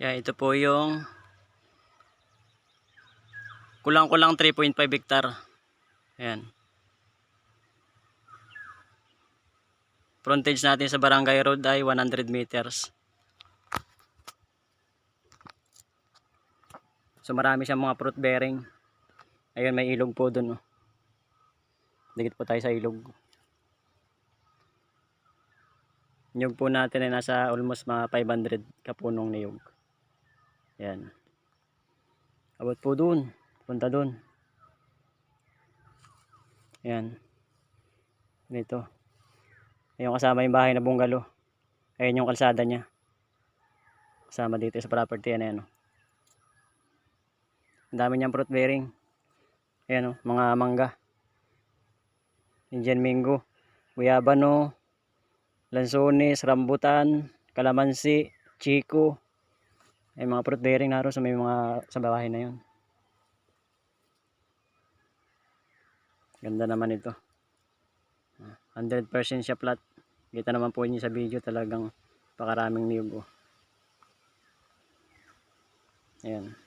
Yan, ito po yung kulang-kulang 3.5 hektar. Ayan. Frontage natin sa Barangay Road ay 100 meters. So marami siyang mga fruit bearing. Ayun, may ilog po dun. Oh. Dikit po tayo sa ilog. Niyog po natin ay nasa almost mga 500 kapunong niyog. Ayan. Abot po dun. Punta dun. Ayan. Dito. Ayun, kasama yung bahay na bungalow. Ayun yung kalsada niya. Kasama dito sa property na yan. Oh. Ang dami niyang fruit bearing. Ayan, oh, mga mangga. Indian mango, guyabano, lansones, rambutan, kalamansi, chico. Ay mga fruit bearing naroon sa may mga sa bahay na 'yon. Ganda naman ito. 100% siya flat. Kita naman po niyo sa video, talagang pakaraming niyog. Ayan.